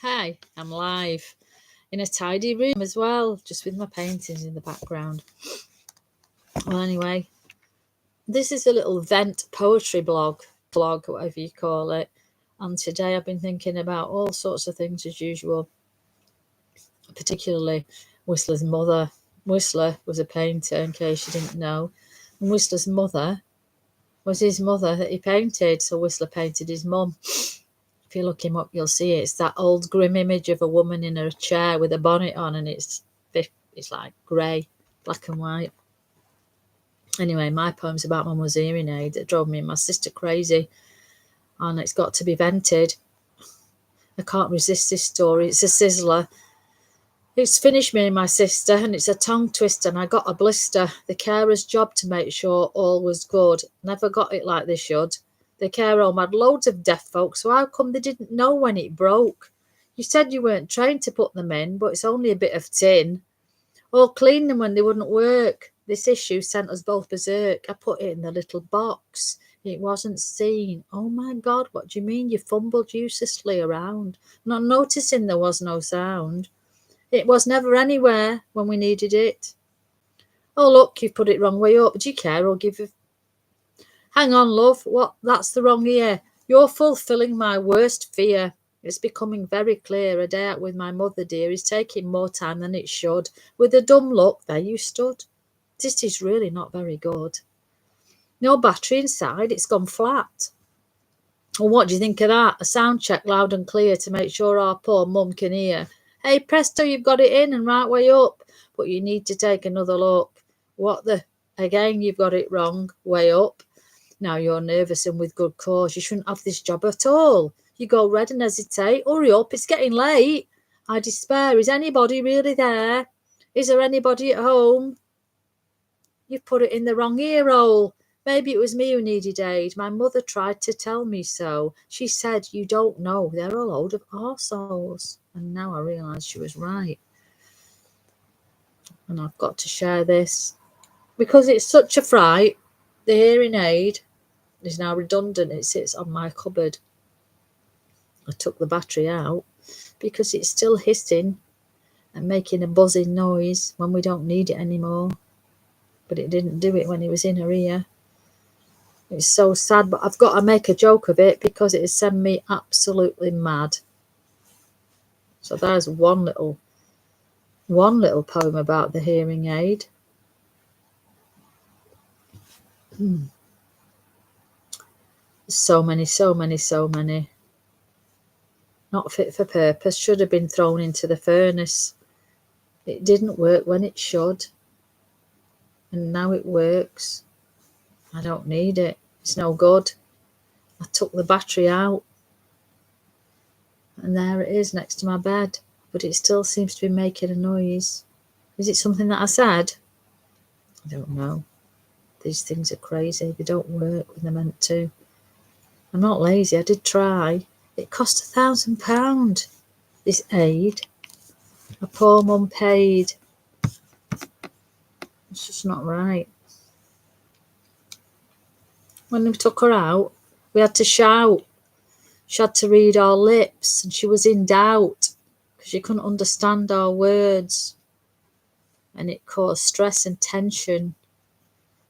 Hi, I'm live in a tidy room as well, just with my paintings in the background. Well, anyway, this is a little vent poetry blog, whatever you call it. And today I've been thinking about all sorts of things as usual, particularly Whistler's mother. Whistler was a painter, in case you didn't know. And Whistler's mother was his mother that he painted, so Whistler painted his mum. If you look him up, you'll see it. It's that old grim image of a woman in a chair with a bonnet on, and it's like grey, black and white. Anyway, my poem's about my mum's hearing aid that drove me and my sister crazy, and it's got to be vented. I can't resist this story. It's a sizzler. It's finished me and my sister, and it's a tongue twister, and I got a blister. The carer's job to make sure all was good. Never got it like they should. The care home had loads of deaf folks, so how come they didn't know when it broke? You said you weren't trained to put them in, but it's only a bit of tin. Or clean them when they wouldn't work. This issue sent us both berserk. I put it in the little box. It wasn't seen. Oh my God, what do you mean? You fumbled uselessly around, not noticing there was no sound. It was never anywhere when we needed it. Oh, look, you've put it wrong way up. Do you care? I'll give you... Hang on, love. What? That's the wrong ear. You're fulfilling my worst fear. It's becoming very clear. A day out with my mother, dear, is taking more time than it should. With a dumb look, there you stood. This is really not very good. No battery inside. It's gone flat. Well, what do you think of that? A sound check loud and clear to make sure our poor mum can hear. Hey, presto, you've got it in and right way up. But you need to take another look. What the? Again, you've got it wrong. Way up. Now you're nervous and with good cause. You shouldn't have this job at all. You go red and hesitate. Hurry up, it's getting late. I despair. Is anybody really there? Is there anybody at home? You've put it in the wrong ear hole. Maybe it was me who needed aid. My mother tried to tell me so. She said, you don't know. They're a load of arseholes. And now I realise she was right. And I've got to share this. Because it's such a fright. The hearing aid is now redundant. It sits on my cupboard. I took the battery out because it's still hissing and making a buzzing noise when we don't need it anymore. But it didn't do it when it was in her ear. It's so sad, but I've got to make a joke of it because it has sent me absolutely mad. So there's one little poem about the hearing aid. So many. Not fit for purpose, should have been thrown into the furnace. It didn't work when it should. And now it works. I don't need it. It's no good. I took the battery out. And there it is next to my bed. But it still seems to be making a noise. Is it something that I said? I don't know. These things are crazy. They don't work when they're meant to. I'm not lazy. I did try. It cost £1,000, this aid. My poor mum paid. It's just not right. When we took her out, we had to shout. She had to read our lips, and she was in doubt because she couldn't understand our words. And it caused stress and tension.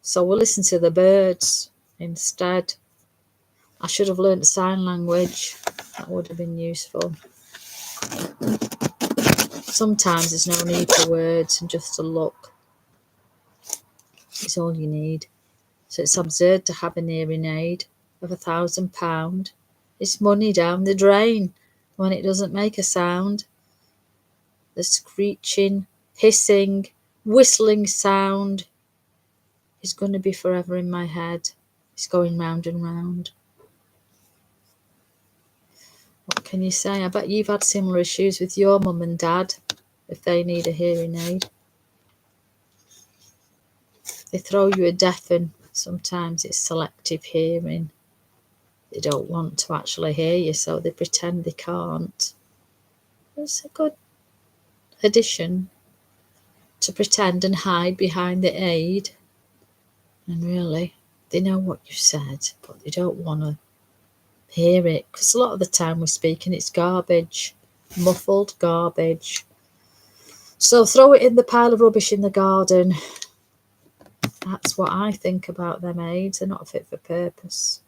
So we'll listen to the birds instead. I should have learnt sign language. That would have been useful. Sometimes there's no need for words and just a look. It's all you need. So it's absurd to have an hearing aid of £1,000. It's money down the drain when it doesn't make a sound. The screeching, hissing, whistling sound is going to be forever in my head. It's going round and round. What can you say? I bet you've had similar issues with your mum and dad if they need a hearing aid. They throw you a deafen. Sometimes it's selective hearing. They don't want to actually hear you, so they pretend they can't. It's a good addition to pretend and hide behind the aid. And really, they know what you said, but they don't want to hear it. Because a lot of the time we speak and it's garbage. muffled garbage. So throw it in the pile of rubbish in the garden. That's what I think about them aids. They're not fit for purpose.